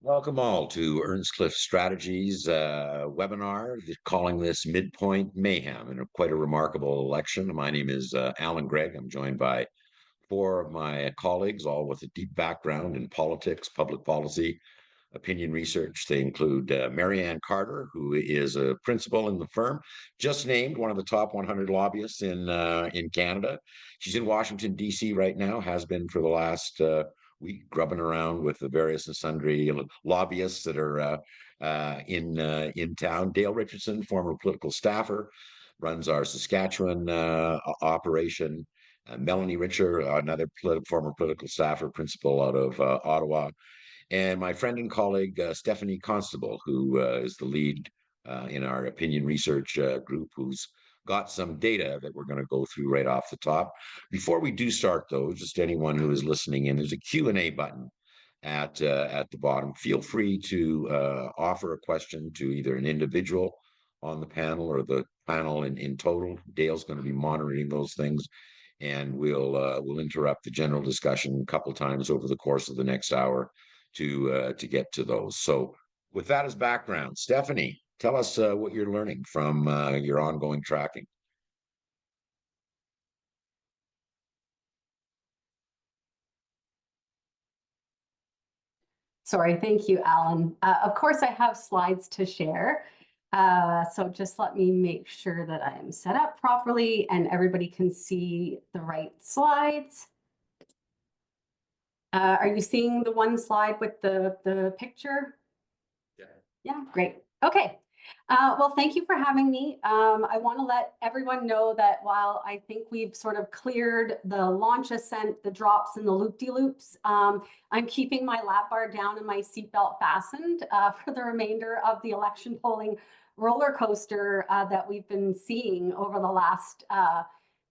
Welcome all to Earnscliffe Strategies webinar, calling this Midpoint Mayhem, and quite a remarkable election. My name is Alan Gregg. I'm joined by four of my colleagues, all with a deep background in politics, public policy, opinion research. They include Marianne Carter, who is a principal in the firm, just named one of the top 100 lobbyists in Canada. She's in Washington, D.C. right now, has been for the last week, grubbing around with the various and sundry lobbyists that are in town. Dale Richardson, former political staffer, runs our Saskatchewan operation. Melanie Richer, another former political staffer, principal out of Ottawa, and my friend and colleague, Stephanie Constable, who is the lead in our opinion research group, who's got some data that we're going to go through right off the top. Before we do start, though, just anyone who is listening in, there's a Q&A button at the bottom. Feel free to offer a question to either an individual on the panel or the panel in total. Dale's going to be monitoring those things, and we'll interrupt the general discussion a couple times over the course of the next hour to get to those. So with that as background, Stephanie, tell us what you're learning from your ongoing tracking. Sorry, thank you, Alan. Of course, I have slides to share. So just let me make sure that I am set up properly and everybody can see the right slides. Are you seeing the one slide with the picture? Yeah. Yeah, great. Okay. Well, thank you for having me. I want to let everyone know that while I think we've sort of cleared the launch ascent, the drops and the loop-de-loops, I'm keeping my lap bar down and my seatbelt fastened for the remainder of the election polling roller coaster that we've been seeing over the last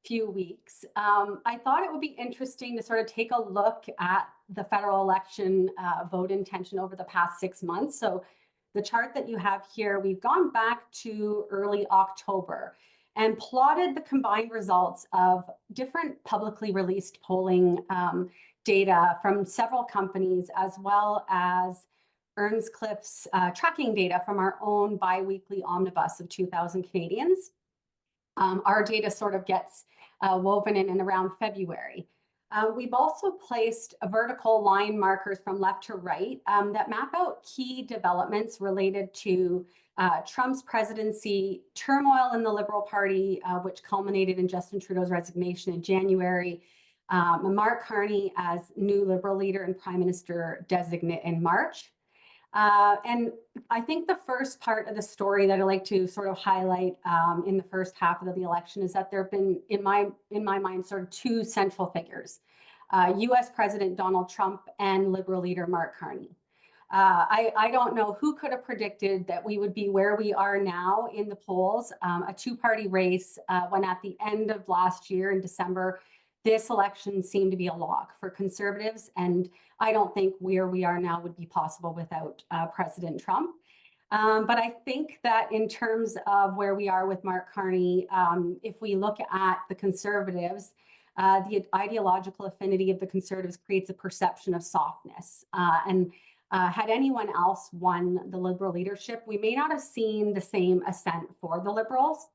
few weeks. I thought it would be interesting to sort of take a look at the federal election vote intention over the past 6 months. So the chart that you have here, we've gone back to early October and plotted the combined results of different publicly released polling data from several companies, as well as Earnscliffe's tracking data from our own biweekly omnibus of 2,000 Canadians. Our data sort of gets woven in around February. We've also placed vertical line markers from left to right that map out key developments related to Trump's presidency, turmoil in the Liberal Party, which culminated in Justin Trudeau's resignation in January, Mark Carney as new Liberal leader and Prime Minister designate in March. And I think the first part of the story that I'd like to sort of highlight in the first half of the election is that there have been, in my mind, sort of two central figures, US President Donald Trump and Liberal leader Mark Carney. I don't know who could have predicted that we would be where we are now in the polls, a two-party race, when at the end of last year in December, this election seemed to be a lock for Conservatives, and I don't think where we are now would be possible without President Trump. But I think that in terms of where we are with Mark Carney, if we look at the Conservatives, the ideological affinity of the Conservatives creates a perception of softness. And had anyone else won the Liberal leadership, we may not have seen the same ascent for the Liberals.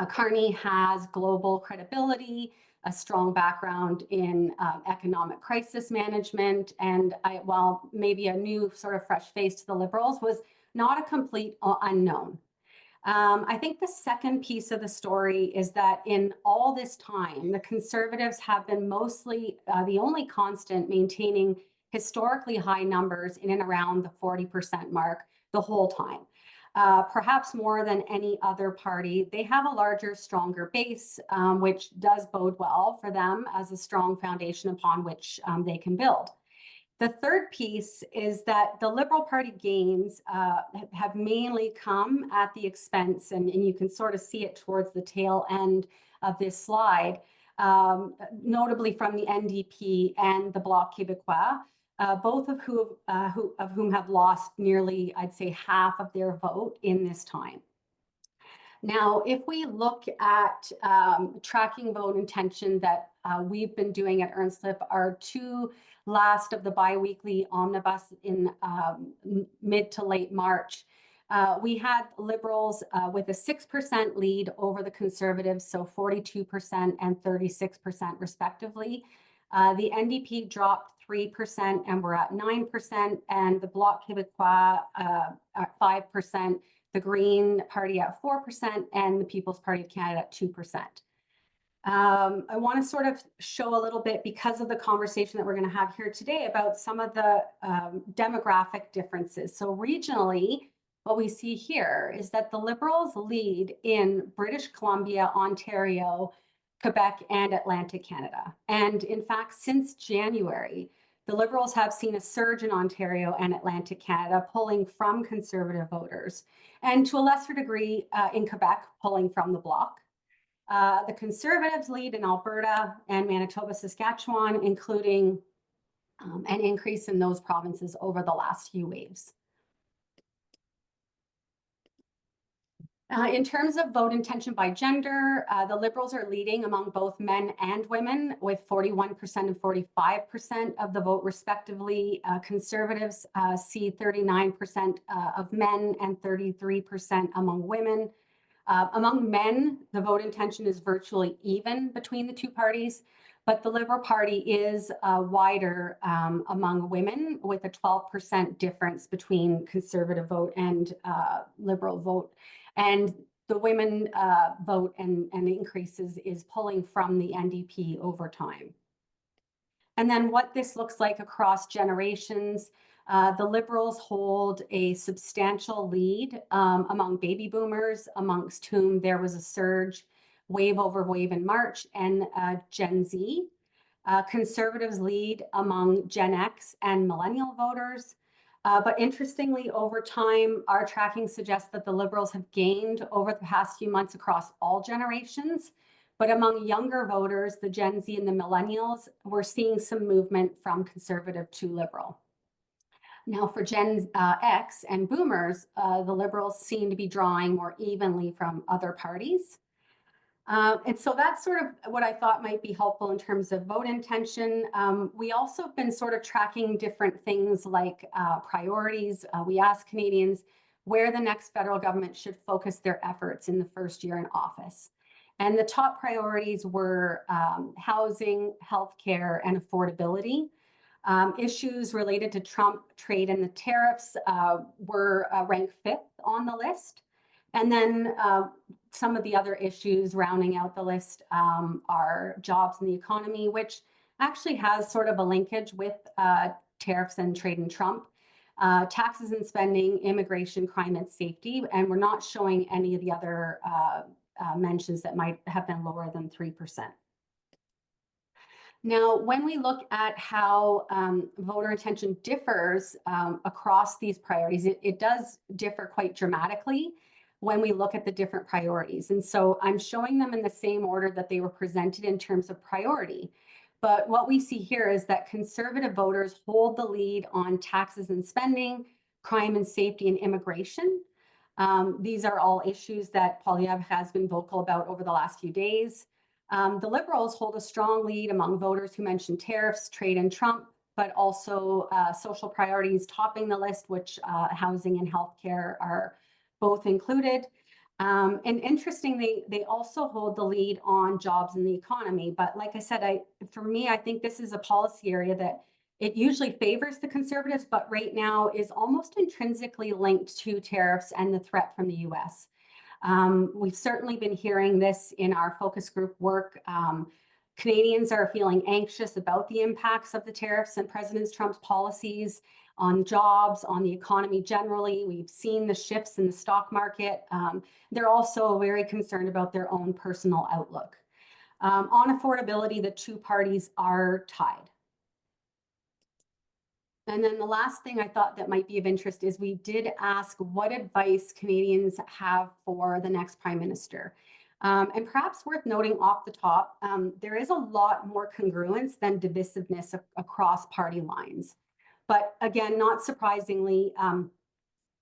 Carney has global credibility, a strong background in economic crisis management, and while maybe a new sort of fresh face to the Liberals, was not a complete unknown. I think the second piece of the story is that in all this time, the Conservatives have been mostly the only constant maintaining historically high numbers in and around the 40% mark the whole time. Perhaps more than any other party, they have a larger, stronger base, which does bode well for them as a strong foundation upon which they can build. The third piece is that the Liberal Party gains have mainly come at the expense, and you can sort of see it towards the tail end of this slide, notably from the NDP and the Bloc Québécois, both of whom have lost nearly, I'd say, half of their vote in this time. Now, if we look at tracking vote intention that we've been doing at Earnscliffe are two last of the biweekly omnibus in mid to late March. We had Liberals with a 6% lead over the Conservatives, so 42% and 36% respectively. The NDP dropped 3% and we're at 9%, and the Bloc Québécois at 5%, the Green Party at 4%, and the People's Party of Canada at 2%. I want to sort of show a little bit, because of the conversation that we're going to have here today, about some of the demographic differences. So regionally, what we see here is that the Liberals lead in British Columbia, Ontario, Quebec, and Atlantic Canada. And in fact, since January, the Liberals have seen a surge in Ontario and Atlantic Canada, pulling from Conservative voters, and to a lesser degree in Quebec, pulling from the Bloc. The Conservatives lead in Alberta and Manitoba, Saskatchewan, including an increase in those provinces over the last few waves. In terms of vote intention by gender, the Liberals are leading among both men and women with 41% and 45% of the vote respectively. Conservatives see 39% of men and 33% among women. Among men, the vote intention is virtually even between the two parties, but the Liberal Party is wider among women, with a 12% difference between Conservative vote and Liberal vote. And the women vote and increases is pulling from the NDP over time. And then what this looks like across generations, the Liberals hold a substantial lead among baby boomers, amongst whom there was a surge wave over wave in March, and Gen Z. Conservatives lead among Gen X and millennial voters. But interestingly, over time, our tracking suggests that the Liberals have gained over the past few months across all generations. But among younger voters, the Gen Z and the millennials, we're seeing some movement from Conservative to Liberal. Now, for Gen X and boomers, the Liberals seem to be drawing more evenly from other parties. And so that's sort of what I thought might be helpful in terms of vote intention. We also have been sort of tracking different things like priorities. We asked Canadians where the next federal government should focus their efforts in the first year in office. And the top priorities were housing, healthcare, and affordability. Issues related to Trump, trade, and the tariffs were ranked 5th on the list. And then some of the other issues rounding out the list are jobs and the economy, which actually has sort of a linkage with tariffs and trade and Trump, taxes and spending, immigration, crime, and safety. And we're not showing any of the other mentions that might have been lower than 3%. Now, when we look at how voter intention differs across these priorities, it does differ quite dramatically when we look at the different priorities. And so I'm showing them in the same order that they were presented in terms of priority. But what we see here is that Conservative voters hold the lead on taxes and spending, crime and safety, and immigration. These are all issues that Poilievre has been vocal about over the last few days. The Liberals hold a strong lead among voters who mentioned tariffs, trade, and Trump, but also social priorities topping the list, which housing and healthcare are both included. And interestingly, they also hold the lead on jobs in the economy. But like I said, for me, I think this is a policy area that it usually favors the Conservatives, but right now is almost intrinsically linked to tariffs and the threat from the US. We've certainly been hearing this in our focus group work. Canadians are feeling anxious about the impacts of the tariffs and President Trump's policies on jobs, on the economy generally. We've seen the shifts in the stock market. They're also very concerned about their own personal outlook. On affordability, the two parties are tied. And then the last thing I thought that might be of interest is we did ask what advice Canadians have for the next Prime Minister. And perhaps worth noting off the top, there is a lot more congruence than divisiveness across party lines. But again, not surprisingly,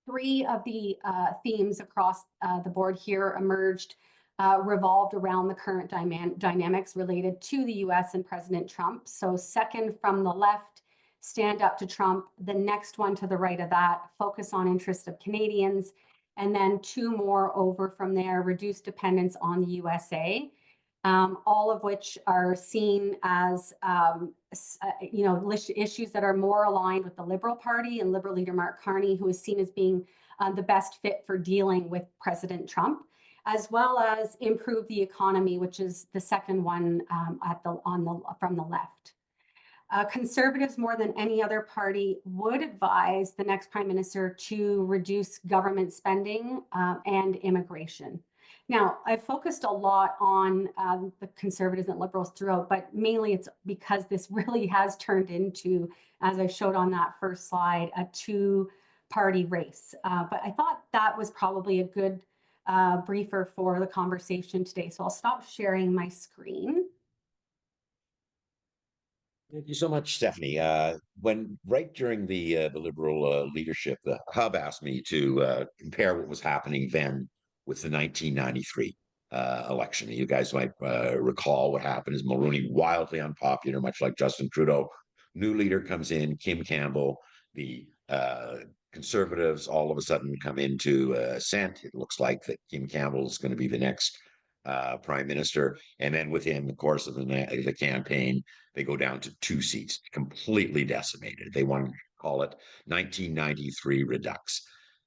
3 of the themes across the board here emerged revolved around the current dynamics related to the US and President Trump. So second from the left, stand up to Trump. The next one to the right of that, focus on interest of Canadians. And then two more over from there, reduce dependence on the USA. All of which are seen as issues that are more aligned with the Liberal Party and Liberal leader Mark Carney, who is seen as being the best fit for dealing with President Trump, as well as improve the economy, which is the second one from the left. Conservatives, more than any other party, would advise the next prime minister to reduce government spending and immigration. Now, I've focused a lot on the Conservatives and Liberals throughout, but mainly it's because this really has turned into, as I showed on that first slide, a two-party race. But I thought that was probably a good briefer for the conversation today. So I'll stop sharing my screen. Thank you so much, Stephanie. When right during the Liberal leadership, the Hub asked me to compare what was happening then with the 1993 election. You guys might recall what happened is Mulroney, wildly unpopular, much like Justin Trudeau. New leader comes in, Kim Campbell. The Conservatives all of a sudden come into assent. It looks like that Kim Campbell is going to be the next prime minister. And then within the course of the campaign, they go down to 2 seats, completely decimated. They want to call it 1993 Redux.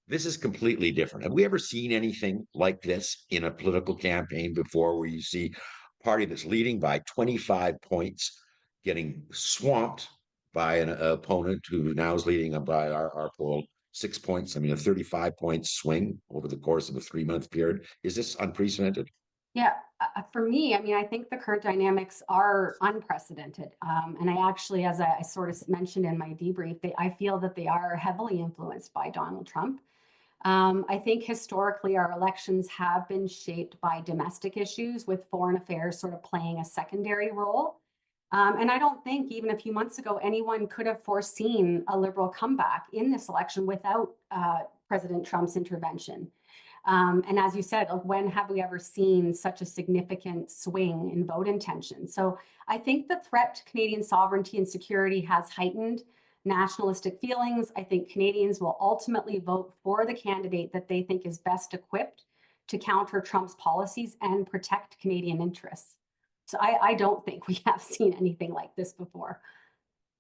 This is completely different. Have we ever seen anything like this in a political campaign before, where you see a party that's leading by 25 points getting swamped by an opponent who now is leading by our poll 6 points? I mean, a 35-point swing over the course of a 3-month period. Is this unprecedented? Yeah, for me, I mean, I think the current dynamics are unprecedented. And I actually, as I sort of mentioned in my debrief, I feel that they are heavily influenced by Donald Trump. I think historically our elections have been shaped by domestic issues, with foreign affairs sort of playing a secondary role. And I don't think even a few months ago anyone could have foreseen a Liberal comeback in this election without President Trump's intervention. And as you said, when have we ever seen such a significant swing in vote intention? So I think the threat to Canadian sovereignty and security has heightened nationalistic feelings. I think Canadians will ultimately vote for the candidate that they think is best equipped to counter Trump's policies and protect Canadian interests. So I don't think we have seen anything like this before.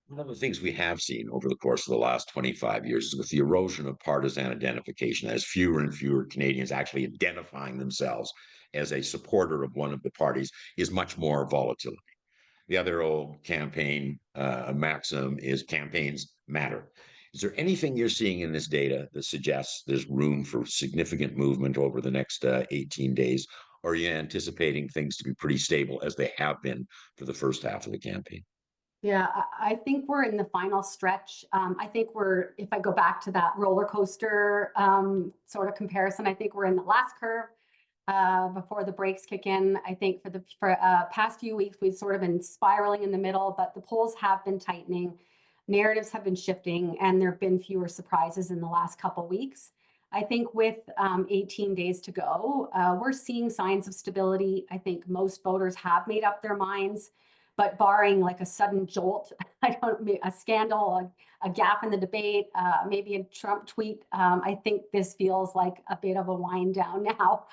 One of the things we have seen over the course of the last 25 years is with the erosion of partisan identification, as fewer and fewer Canadians actually identifying themselves as a supporter of one of the parties, is much more volatility. The other old campaign maxim is campaigns matter. Is there anything you're seeing in this data that suggests there's room for significant movement over the next 18 days? Or are you anticipating things to be pretty stable, as they have been for the first half of the campaign? Yeah, I think we're in the final stretch. I think if I go back to that roller coaster sort of comparison, I think we're in the last curve before the brakes kick in. I think for the past few weeks, we've sort of been spiraling in the middle, but the polls have been tightening, narratives have been shifting, and there have been fewer surprises in the last couple of weeks. I think with 18 days to go, we're seeing signs of stability. I think most voters have made up their minds. But barring like a sudden jolt, a scandal, a gap in the debate, maybe a Trump tweet, I think this feels like a bit of a wind down now.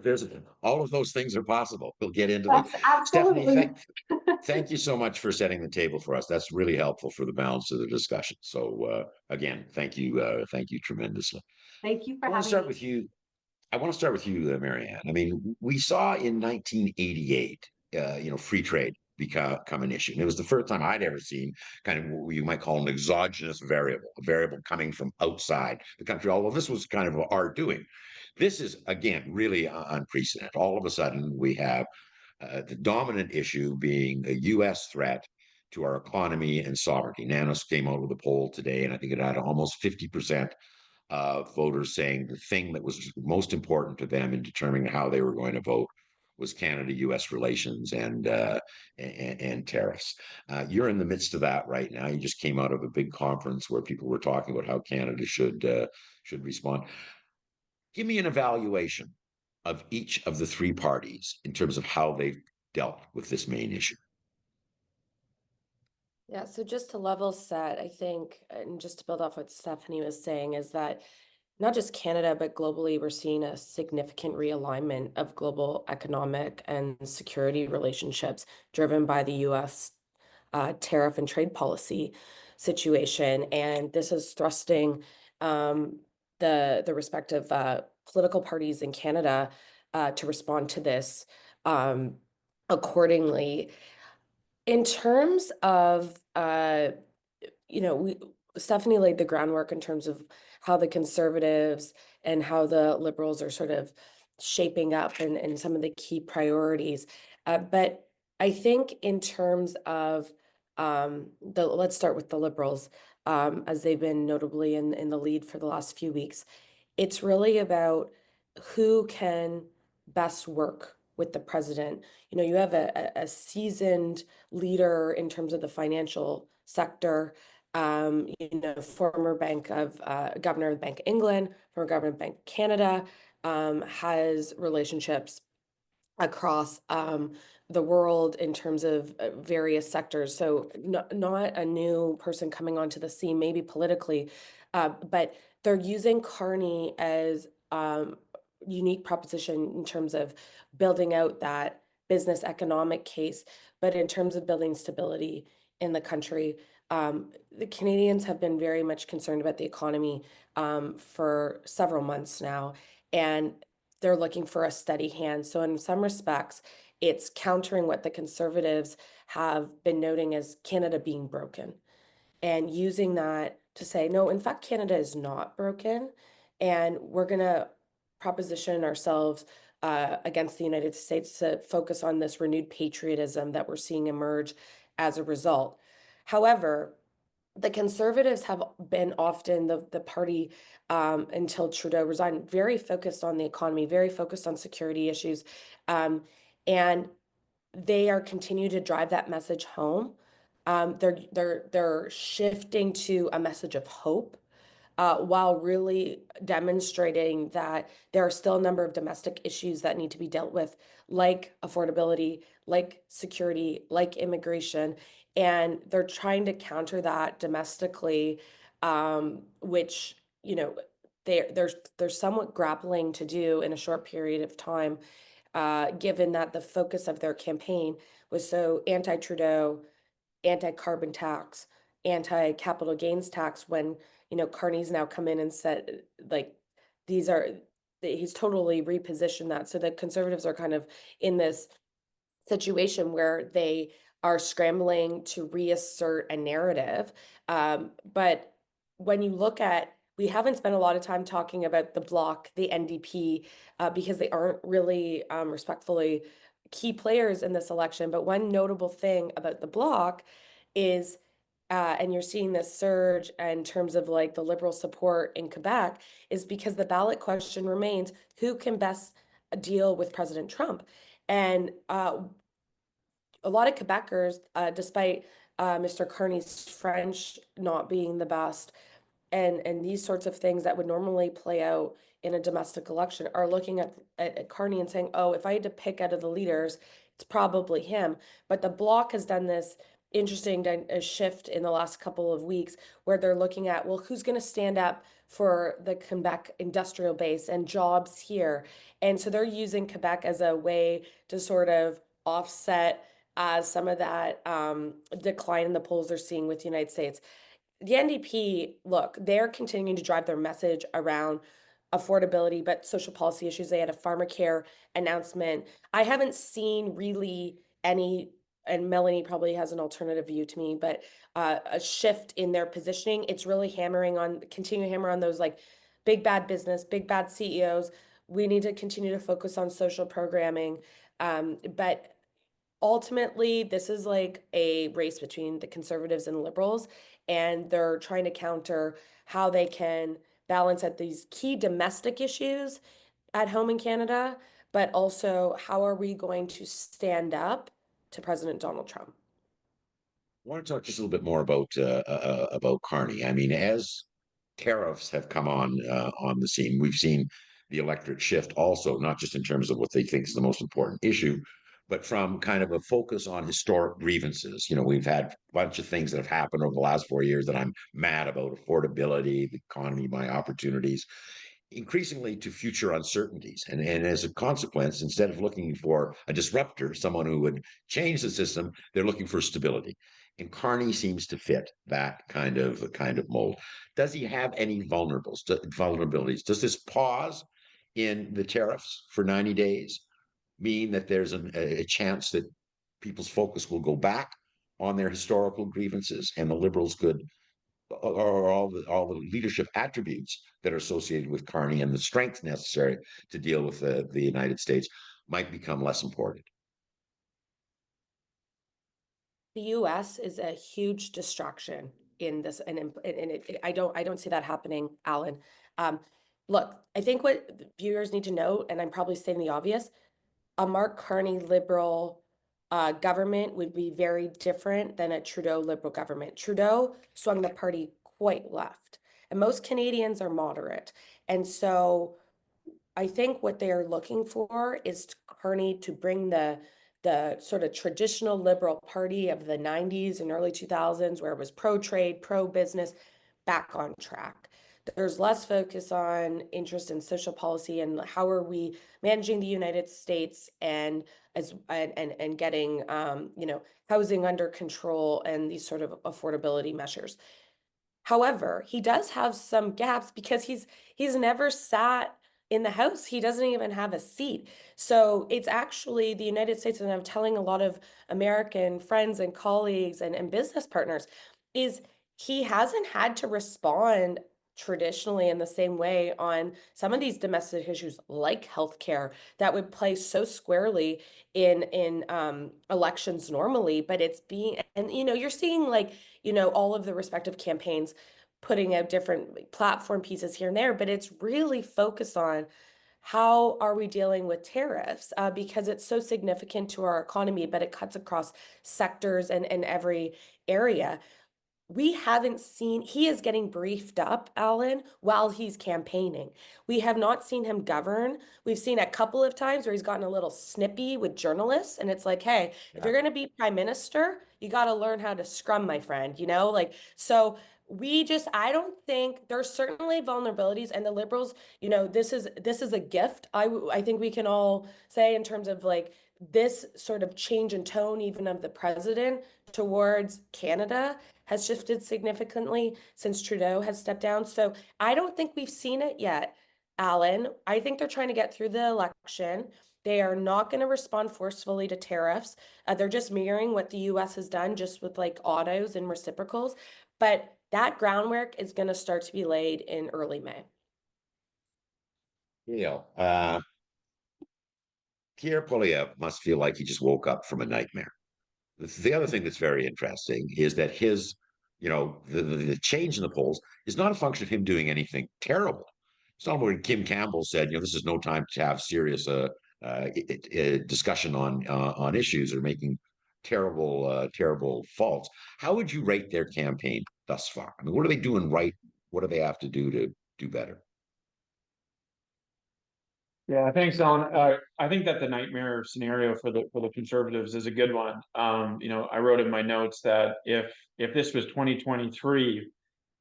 There's all of those things are possible. We'll get into them. Yes, Stephanie, absolutely. thank you so much for setting the table for us. That's really helpful for the balance of the discussion. So again, thank you tremendously. Thank you for I want to having start me. with you. I want to start with you, Marianne. I mean, we saw in 1988, free trade become an issue. And it was the first time I'd ever seen kind of what you might call an exogenous variable, a variable coming from outside the country, although this was kind of our doing. This is, again, really unprecedented. All of a sudden, we have the dominant issue being a U.S. threat to our economy and sovereignty. Nanos came out with a poll today, and I think it had almost 50% of voters saying the thing that was most important to them in determining how they were going to vote was Canada-U.S. relations and tariffs. You're in the midst of that right now. You just came out of a big conference where people were talking about how Canada should respond. Give me an evaluation of each of the three parties in terms of how they've dealt with this main issue? Yeah, so just to level set, I think, and just to build off what Stephanie was saying, is that not just Canada, but globally, we're seeing a significant realignment of global economic and security relationships driven by the US tariff and trade policy situation. And this is thrusting the respective political parties in Canada to respond to this accordingly. In terms of, we Stephanie laid the groundwork in terms of how the Conservatives and how the Liberals are sort of shaping up and some of the key priorities. But I think in terms of let's start with the Liberals, as they've been notably in the lead for the last few weeks. It's really about who can best work with the president. You have a seasoned leader in terms of the financial sector, former governor of the Bank of England, former governor of the Bank of Canada, has relationships across the world in terms of various sectors. So not a new person coming onto the scene, maybe politically, but they're using Carney as unique proposition in terms of building out that business economic case, but in terms of building stability in the country. The Canadians have been very much concerned about the economy for several months now, and they're looking for a steady hand. So in some respects, it's countering what the Conservatives have been noting as Canada being broken, and using that to say, no, in fact, Canada is not broken, and we're going to proposition ourselves against the United States to focus on this renewed patriotism that we're seeing emerge as a result. However, the Conservatives have been often the party until Trudeau resigned, very focused on the economy, very focused on security issues, and they are continue to drive that message home. They're shifting to a message of hope, while really demonstrating that there are still a number of domestic issues that need to be dealt with, like affordability, like security, like immigration. And they're trying to counter that domestically, which, they're somewhat grappling to do in a short period of time, given that the focus of their campaign was so anti-Trudeau, anti-carbon tax, anti-capital gains tax, when Carney's now come in and said, like, he's totally repositioned that. So the Conservatives are kind of in this situation where they are scrambling to reassert a narrative. But when you look at, we haven't spent a lot of time talking about the Bloc, the NDP, because they aren't really respectfully key players in this election. But one notable thing about the Bloc is, and you're seeing this surge in terms of like the Liberal support in Quebec, is because the ballot question remains, who can best deal with President Trump? And a lot of Quebecers, despite Mr. Carney's French not being the best, and these sorts of things that would normally play out in a domestic election, are looking at Carney and saying, oh, if I had to pick out of the leaders, it's probably him. But the Bloc has done this interesting shift in the last couple of weeks, where they're looking at, well, who's going to stand up for the Quebec industrial base and jobs here? And so they're using Quebec as a way to sort of offset some of that decline in the polls they're seeing with the United States. The NDP, look, they're continuing to drive their message around affordability, but social policy issues. They had a pharmacare announcement. I haven't seen really any, and Melanie probably has an alternative view to me, but a shift in their positioning. It's really continue to hammer on those like big bad business, big bad CEOs. We need to continue to focus on social programming. But ultimately, this is like a race between the Conservatives and Liberals, and they're trying to counter how they can balance at these key domestic issues at home in Canada, but also how are we going to stand up to President Donald Trump? I want to talk just a little bit more about Carney. I mean, as tariffs have come on the scene, we've seen the electorate shift also, not just in terms of what they think is the most important issue, but from kind of a focus on historic grievances. We've had a bunch of things that have happened over the last 4 years that I'm mad about: affordability, the economy, my opportunities, increasingly to future uncertainties. And as a consequence, instead of looking for a disruptor, someone who would change the system, they're looking for stability. And Carney seems to fit that kind of mold. Does he have any vulnerabilities? Does this pause in the tariffs for 90 days mean that there's a chance that people's focus will go back on their historical grievances, and the Liberals could, or all the leadership attributes that are associated with Carney and the strength necessary to deal with the United States might become less important? The US is a huge distraction in this, and I don't see that happening, Alan. Um, Look, I think what viewers need to know, and I'm probably stating the obvious, a Mark Carney liberal government would be very different than a Trudeau liberal government. Trudeau swung the party quite left, and most Canadians are moderate. And so I think what they're looking for is Carney to bring the sort of traditional liberal party of the 90s and early 2000s, where it was pro-trade, pro-business, back on track. There's less focus on interest in social policy and how are we managing the United States and getting housing under control and these sort of affordability measures. However, he does have some gaps because he's never sat in the House. He doesn't even have a seat. So it's actually the United States, and I'm telling a lot of American friends and colleagues and business partners, is he hasn't had to respond traditionally in the same way on some of these domestic issues like healthcare that would play so squarely in elections normally. But it's being, and you're seeing all of the respective campaigns putting out different platform pieces here and there, but it's really focused on how are we dealing with tariffs, because it's so significant to our economy, but it cuts across sectors and every area. We haven't seen, he is getting briefed up, Alan, while he's campaigning. We have not seen him govern. We've seen a couple of times where he's gotten a little snippy with journalists, and it's like, hey, if you're going to be prime minister, you got to learn how to scrum, my friend, so I don't think, there's certainly vulnerabilities, and the Liberals, this is a gift. I think we can all say, in terms of this sort of change in tone, even of the president towards Canada, has shifted significantly since Trudeau has stepped down. So I don't think we've seen it yet, Alan. I think they're trying to get through the election. They are not going to respond forcefully to tariffs. They're just mirroring what the US has done, just with autos and reciprocals. But that groundwork is going to start to be laid in early May. Pierre Poilievre must feel like he just woke up from a nightmare. The other thing that's very interesting is that the change in the polls is not a function of him doing anything terrible. It's not when Kim Campbell said, this is no time to have serious discussion on issues or making terrible faults. How would you rate their campaign thus far? I mean, what are they doing right? What do they have to do to do better? Yeah, thanks, Alan. I think that the nightmare scenario for the Conservatives is a good one. I wrote in my notes that if this was 2023,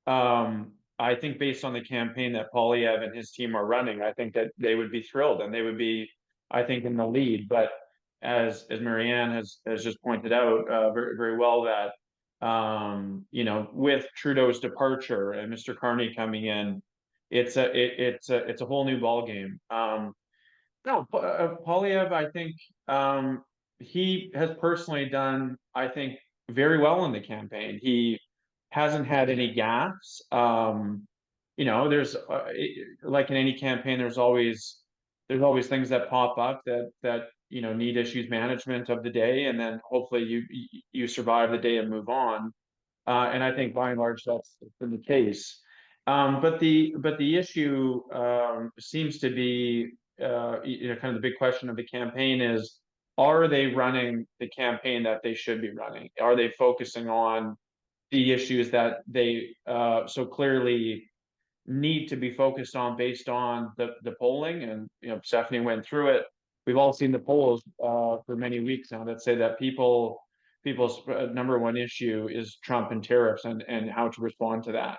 I think based on the campaign that Poilievre and his team are running, I think that they would be thrilled and they would be, I think, in the lead. But as Marianne has just pointed out very very well, that with Trudeau's departure and Mr. Carney coming in, it's a whole new ball game. No, Poilievre, I think he has personally done, I think, very well in the campaign. He hasn't had any gaffes. There's like in any campaign, there's always things that pop up that need issues management of the day, and then hopefully you survive the day and move on. And I think by and large that's been the case. But the issue seems to be kind of the big question of the campaign is, are they running the campaign that they should be running? Are they focusing on the issues that they so clearly need to be focused on based on the polling. And Stephanie went through it. We've all seen the polls for many weeks now that say that people's number one issue is Trump and tariffs and how to respond to that.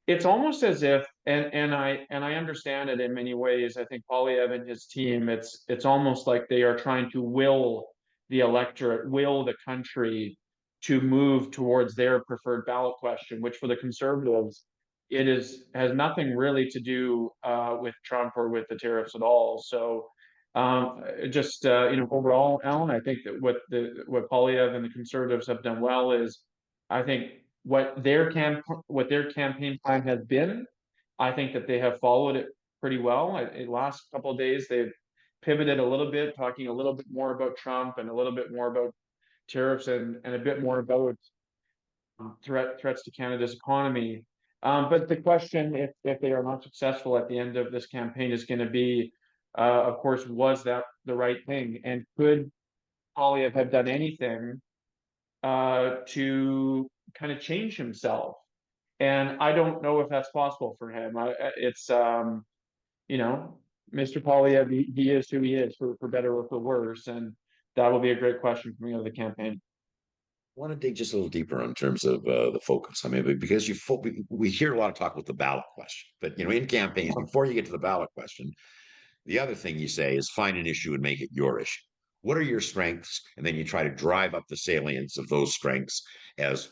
It's almost as if, and I understand it in many ways. I think Polyev and his team, it's almost like they are trying to will the electorate, will the country to move towards their preferred ballot question, which for the conservatives, has nothing really to do with Trump or with the tariffs at all. So just overall, Alan, I think that what Polyev and the conservatives have done well is, I think what their campaign plan has been, I think that they have followed it pretty well. In the last couple of days, they've pivoted a little bit, talking a little bit more about Trump and a little bit more about tariffs and a bit more about threats to Canada's economy. But the question, if they are not successful at the end of this campaign, is going to be, of course, was that the right thing? And could Poilievre have done anything to kind of change himself? And I don't know if that's possible for him. It's Mr. Poilievre, he is who he is, for better or for worse, and that will be a great question coming out of the campaign. I want to dig just a little deeper in terms of the focus. I mean, because we hear a lot of talk with the ballot question, but in campaigns, before you get to the ballot question, the other thing you say is find an issue and make it your issue. What are your strengths? And then you try to drive up the salience of those strengths as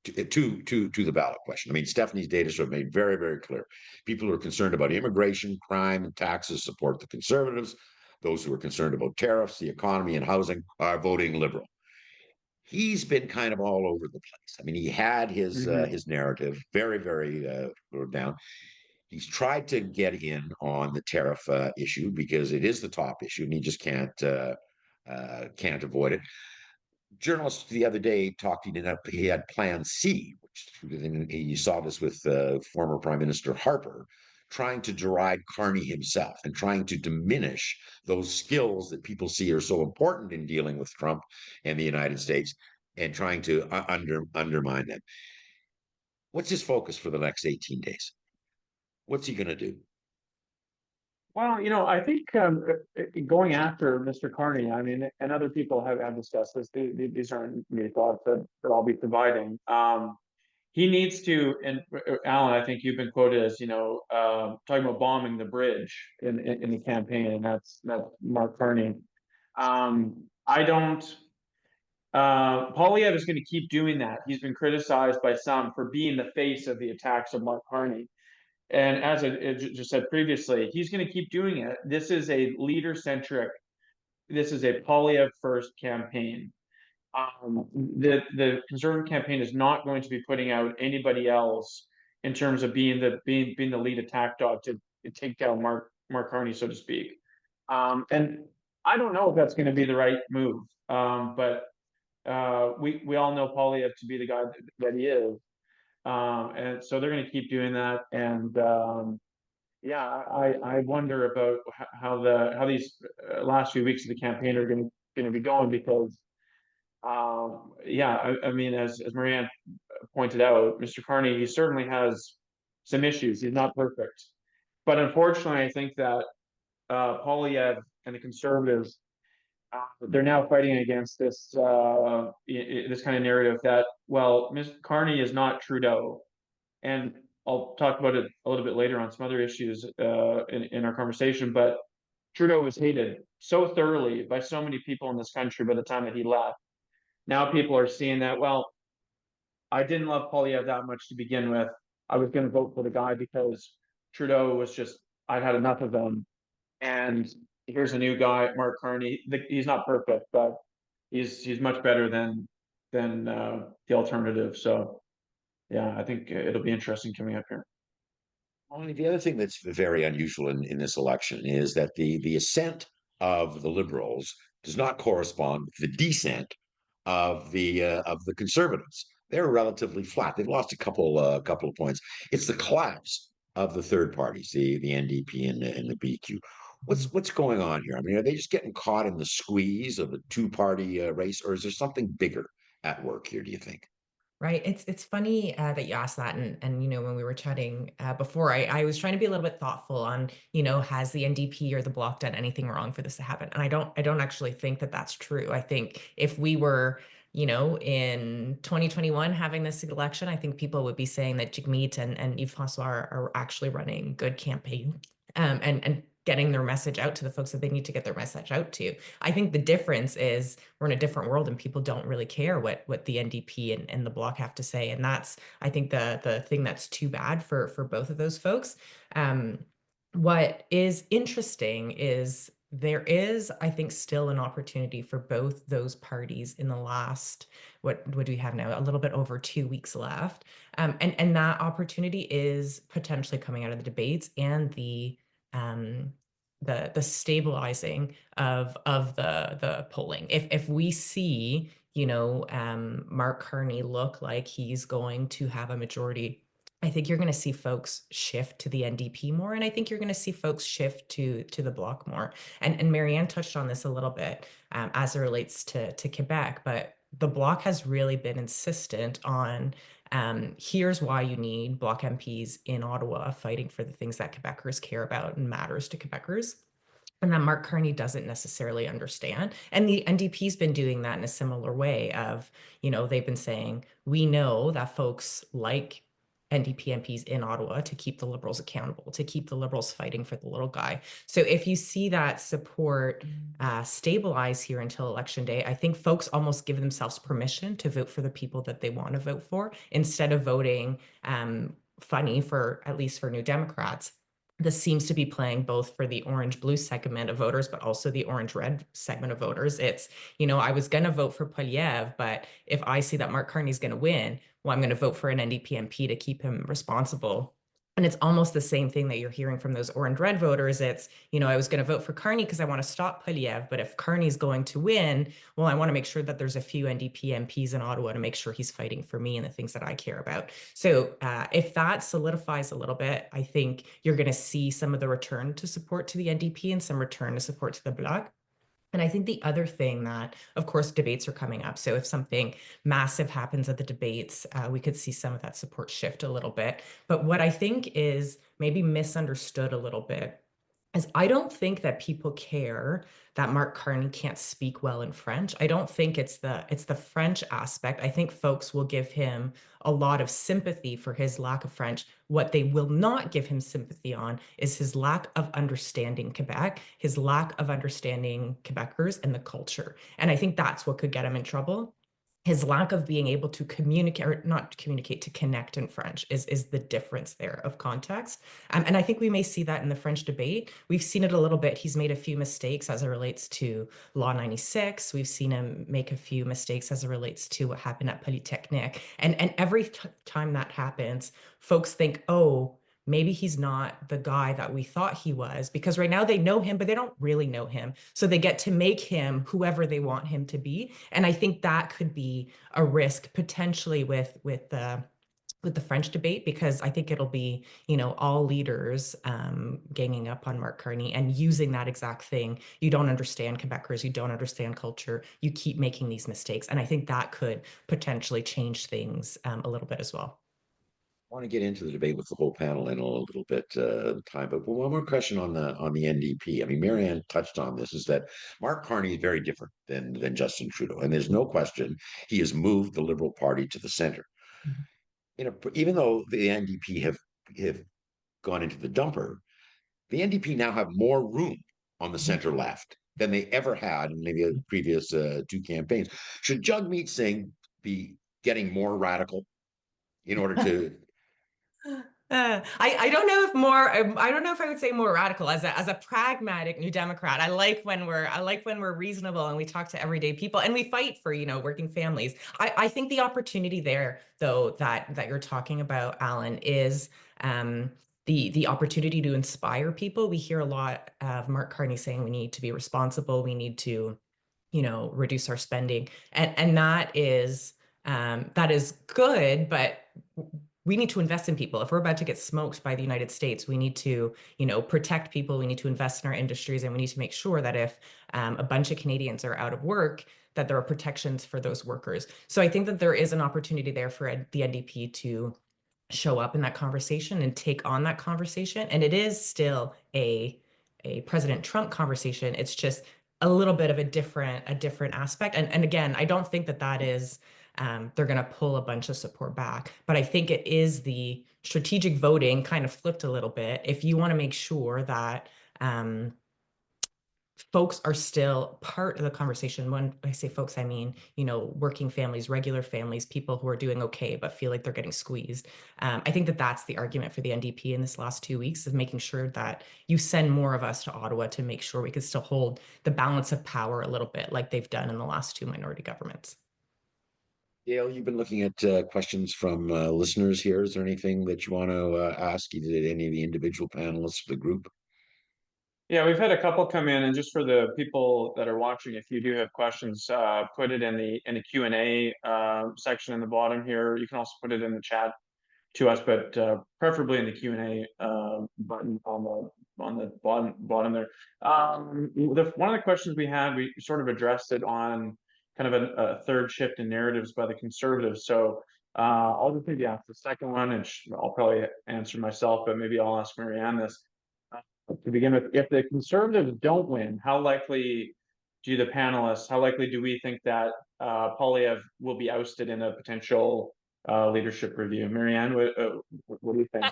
to the ballot question. I mean, Stephanie's data show made very, very clear. People who are concerned about immigration, crime, and taxes support the conservatives. Those who are concerned about tariffs, the economy, and housing are voting liberal. He's been kind of all over the place. I mean, he had his narrative very, very down. He's tried to get in on the tariff issue because it is the top issue, and he just can't avoid it. Journalists the other day talking up he had Plan C, which you saw this with former Prime Minister Harper, trying to deride Carney himself and trying to diminish those skills that people see are so important in dealing with Trump and the United States, and trying to undermine them. What's his focus for the next 18 days? What's he going to do? Well, I think going after Mr. Carney, I mean, and other people have discussed this. These aren't me thoughts that I'll be providing. He needs to, and Alan, I think you've been quoted as, talking about bombing the bridge in the campaign, and that's Mark Carney. I don't. Poilievre is going to keep doing that. He's been criticized by some for being the face of the attacks of Mark Carney. And as I just said previously, he's going to keep doing it. This is a leader-centric, this is a Poilievre first campaign. The Conservative campaign is not going to be putting out anybody else in terms of being the lead attack dog to take down Mark Carney, so to speak. And I don't know if that's going to be the right move. But we all know Poilievre to be the guy that he is. And so they're going to keep doing that. And yeah, I wonder about how these last few weeks of the campaign are going to be going, because yeah, I mean, as Marianne pointed out, Mr. Carney, he certainly has some issues. He's not perfect, but unfortunately, I think that Poilievre and the Conservatives, they're now fighting against this this kind of narrative that, well, Mr. Carney is not Trudeau, and I'll talk about it a little bit later on some other issues in our conversation. But Trudeau was hated so thoroughly by so many people in this country by the time that he left. Now people are seeing that, well, I didn't love Poilievre that much to begin with. I was going to vote for the guy because Trudeau was just, I'd had enough of him. And here's a new guy, Mark Carney. He's not perfect, but he's much better than the alternative. So yeah, I think it'll be interesting coming up here. Well, the other thing that's very unusual in this election is that the ascent of the Liberals does not correspond with the descent of the Conservatives. They're relatively flat. They've lost a couple of points. It's the collapse of the third parties, the NDP and the BQ. What's going on here? I mean, are they just getting caught in the squeeze of a two-party race, or is there something bigger at work here, do you think? Right. It's funny that you asked that, and when we were chatting before, I was trying to be a little bit thoughtful on has the NDP or the Bloc done anything wrong for this to happen, and I don't actually think that that's true. I think if we were in 2021 having this election, I think people would be saying that Jagmeet and Yves François are actually running good campaign, and getting their message out to the folks that they need to get their message out to. I think the difference is we're in a different world and people don't really care what the NDP and the Bloc have to say. And that's, I think, the thing that's too bad for both of those folks. What is interesting is there is, I think, still an opportunity for both those parties in the last, what do we have now? A little bit over 2 weeks left. And that opportunity is potentially coming out of the debates and the stabilizing of the polling. If we see Mark Carney look like he's going to have a majority, I think you're going to see folks shift to the NDP more, and I think you're going to see folks shift to the Bloc more. And Marianne touched on this a little bit as it relates to Quebec, but the Bloc has really been insistent on here's why you need Bloc MPs in Ottawa fighting for the things that Quebecers care about and matters to Quebecers. And that Mark Carney doesn't necessarily understand. And the NDP's been doing that in a similar way of, they've been saying, we know that folks like NDP MPs in Ottawa to keep the Liberals accountable, to keep the Liberals fighting for the little guy. So if you see that support stabilize here until Election Day, I think folks almost give themselves permission to vote for the people that they want to vote for instead of voting funny for, at least for New Democrats. This seems to be playing both for the orange-blue segment of voters, but also the orange-red segment of voters. It's, I was going to vote for Poilievre, but if I see that Mark Carney's going to win, well, I'm going to vote for an NDP MP to keep him responsible. And it's almost the same thing that you're hearing from those orange-red voters. It's, I was going to vote for Carney because I want to stop Poilievre, but if Carney's going to win, well, I want to make sure that there's a few NDP MPs in Ottawa to make sure he's fighting for me and the things that I care about. So if that solidifies a little bit, I think you're going to see some of the return to support to the NDP and some return to support to the Bloc. And I think the other thing that, of course, debates are coming up. So if something massive happens at the debates, we could see some of that support shift a little bit. But what I think is maybe misunderstood a little bit is I don't think that people care that Mark Carney can't speak well in French. I don't think it's the French aspect. I think folks will give him a lot of sympathy for his lack of French. What they will not give him sympathy on is his lack of understanding Quebec, his lack of understanding Quebecers and the culture. And I think that's what could get him in trouble. His lack of being able to communicate, or not communicate, to connect in French is the difference there of context. And I think we may see that in the French debate. We've seen it a little bit. He's made a few mistakes as it relates to Law 96. We've seen him make a few mistakes as it relates to what happened at Polytechnique. And every time that happens, folks think, oh, maybe he's not the guy that we thought he was, because right now they know him, but they don't really know him. So they get to make him whoever they want him to be. And I think that could be a risk potentially with the French debate, because I think it'll be, all leaders ganging up on Mark Carney and using that exact thing. You don't understand Quebecers, you don't understand culture, you keep making these mistakes. And I think that could potentially change things a little bit as well. I want to get into the debate with the whole panel in a little bit time, but one more question on the NDP. I mean, Marianne touched on this: is that Mark Carney is very different than Justin Trudeau, and there's no question he has moved the Liberal Party to the center. Even though the NDP have gone into the dumper, the NDP now have more room on the center left than they ever had in maybe the previous two campaigns. Should Jagmeet Singh be getting more radical in order to? I don't know if more. I don't know if I would say more radical. As a pragmatic New Democrat, I like when we're reasonable and we talk to everyday people and we fight for working families. I think the opportunity there, though, that you're talking about, Alan, is the opportunity to inspire people. We hear a lot of Mark Carney saying we need to be responsible, we need to reduce our spending, and that is good, but we need to invest in people. If we're about to get smoked by the United States, we need to, protect people. We need to invest in our industries, and we need to make sure that if a bunch of Canadians are out of work, that there are protections for those workers. So I think that there is an opportunity there for the NDP to show up in that conversation and take on that conversation. And it is still a President Trump conversation. It's just a little bit of a different aspect. And again, I don't think that is they're going to pull a bunch of support back. But I think it is the strategic voting kind of flipped a little bit. If you want to make sure that folks are still part of the conversation. When I say folks, I mean, working families, regular families, people who are doing okay, but feel like they're getting squeezed. I think that that's the argument for the NDP in this last 2 weeks, of making sure that you send more of us to Ottawa to make sure we can still hold the balance of power a little bit like they've done in the last 2 minority governments. Dale, you've been looking at questions from listeners here. Is there anything that you want to ask either any of the individual panelists or the group? Yeah, we've had a couple come in, and just for the people that are watching, if you do have questions, put it in the Q&A section in the bottom here. You can also put it in the chat to us, but preferably in the Q&A button on the bottom there. One of the questions we had, we sort of addressed it on kind of a third shift in narratives by the Conservatives. So I'll just maybe ask the second one, and I'll probably answer myself, but maybe I'll ask Marianne this. To begin with, if the Conservatives don't win, how likely do the panelists, how likely do we think that Poilievre will be ousted in a potential leadership review? Marianne, what do you think?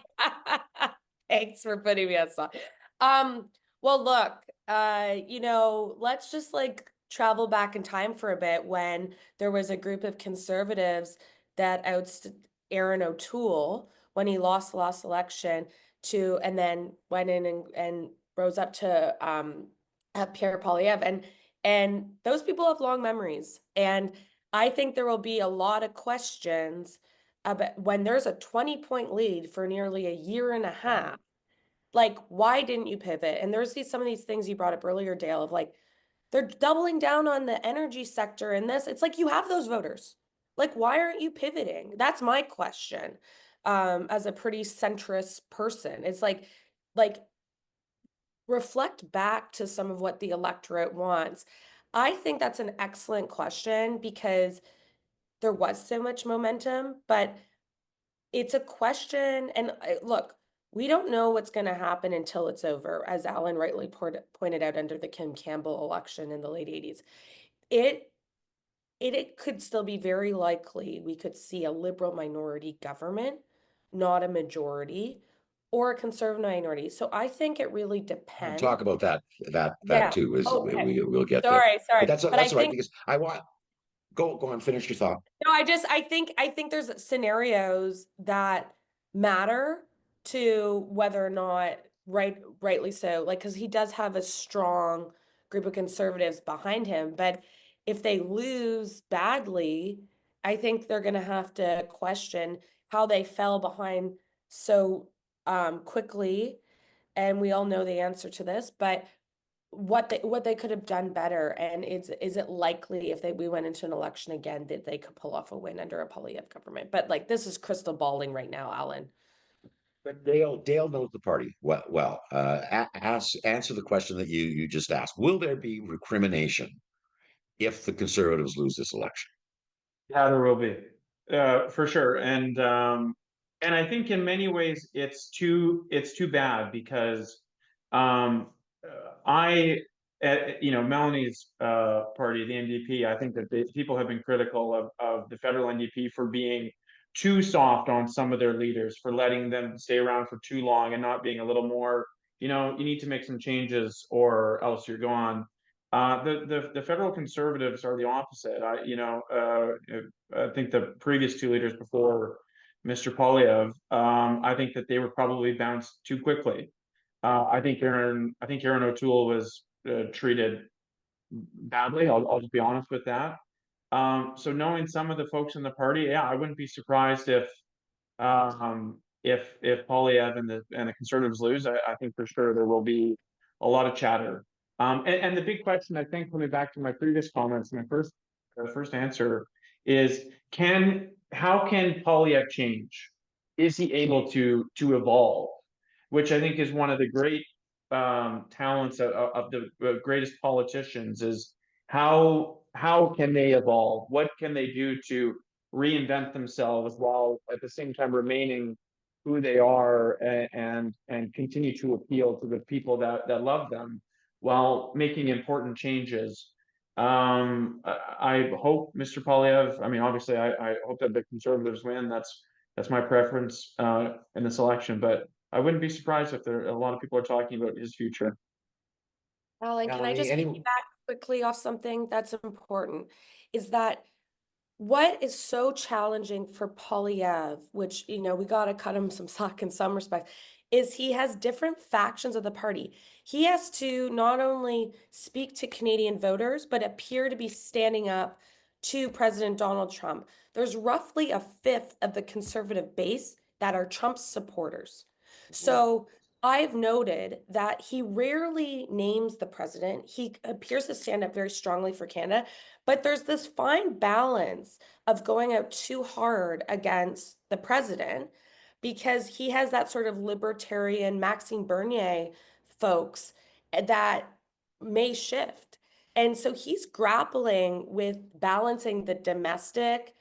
Thanks for putting me on spot. Well, look, let's just travel back in time for a bit, when there was a group of Conservatives that ousted Aaron O'Toole when he lost the last election, and then went in and rose up to Pierre Poilievre, and those people have long memories, and I think there will be a lot of questions about when there's a 20-point lead for nearly a year and a half. Why didn't you pivot? And there's some of these things you brought up earlier, Dale, of they're doubling down on the energy sector and this. It's you have those voters. Why aren't you pivoting? That's my question. As a pretty centrist person, it's reflect back to some of what the electorate wants. I think that's an excellent question, because there was so much momentum, but it's a question. And look, we don't know what's going to happen until it's over, as Alan rightly pointed out under the Kim Campbell election in the late 80s. It could still be very likely we could see a Liberal minority government, not a majority, or a Conservative minority. So I think it really depends. We'll talk about that Yeah. too. Okay. We'll get there. Sorry. But that's But all I right, think, because I want go on, finish your thought. no, I think there's scenarios that matter to whether or not rightly so, because he does have a strong group of Conservatives behind him. But if they lose badly, I think they're going to have to question how they fell behind so quickly. And we all know the answer to this, but what they could have done better, and is it likely if we went into an election again that they could pull off a win under a Poilievre government? But this is crystal balling right now, Alan. But Dale knows the party well. Answer the question that you just asked. Will there be recrimination if the Conservatives lose this election? Yeah, there will be, for sure. And I think in many ways it's too bad, because Melanie's party, the NDP, I think that people have been critical of the federal NDP for being too soft on some of their leaders, for letting them stay around for too long and not being a little more, you need to make some changes or else you're gone. The federal Conservatives are the opposite. I think the previous two leaders before Mr. Poilievre, I think that they were probably bounced too quickly. I think Aaron O'Toole was treated badly. I'll just be honest with that. So knowing some of the folks in the party, yeah, I wouldn't be surprised if Poilievre and the Conservatives lose. I think for sure there will be a lot of chatter. And the big question, I think, coming back to my previous comments, my first answer is, how can Poilievre change? is he able to evolve, which I think is one of the great talents of the greatest politicians, is how can they evolve? What can they do to reinvent themselves while at the same time remaining who they are, and continue to appeal to the people that love them while making important changes. I hope, Mr. Polyev, I mean, obviously, I hope that the Conservatives win. That's my preference in this election, but I wouldn't be surprised if a lot of people are talking about his future. Alan, can I Melanie, just any, piggyback quickly off something that's important? Is that what is so challenging for Polyev, which, you know, we got to cut him some slack in some respects, is he has different factions of the party. He has to not only speak to Canadian voters, but appear to be standing up to President Donald Trump. There's roughly a fifth of the conservative base that are Trump supporters. So I've noted that he rarely names the president. He appears to stand up very strongly for Canada, but there's this fine balance of going out too hard against the president because he has that sort of libertarian Maxime Bernier folks that may shift. And so he's grappling with balancing the domestic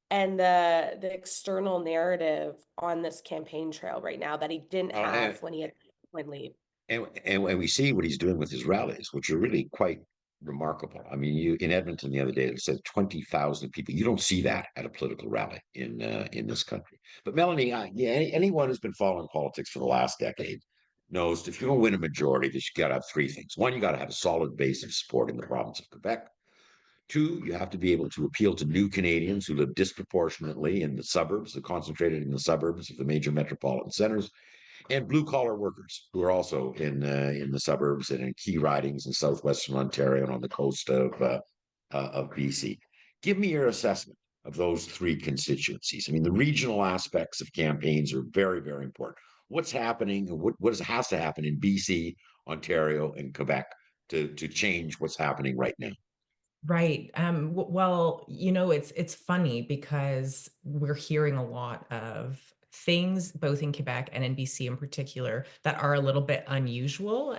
and the external narrative on this campaign trail right now that he didn't have when he had when lead. and we see what he's doing with his rallies, which are really quite remarkable. I mean, you in Edmonton the other day, it said 20,000 people. You don't see that at a political rally in this country. But Melanie, yeah, anyone who's been following politics for the last decade knows if you're going to win a majority, that you got to have three things. One, you got to have a solid base of support in the province of Quebec. Two, you have to be able to appeal to new Canadians who live disproportionately in the suburbs, concentrated in the suburbs of the major metropolitan centers, and blue collar workers who are also in the suburbs and in key ridings in southwestern Ontario and on the coast of BC. Give me your assessment of those three constituencies. I mean, the regional aspects of campaigns are very, very important. What's happening and what has to happen in BC, Ontario, and Quebec to change what's happening right now? Right. Well, you know, it's funny because we're hearing a lot of things both in Quebec and in BC in particular that are a little bit unusual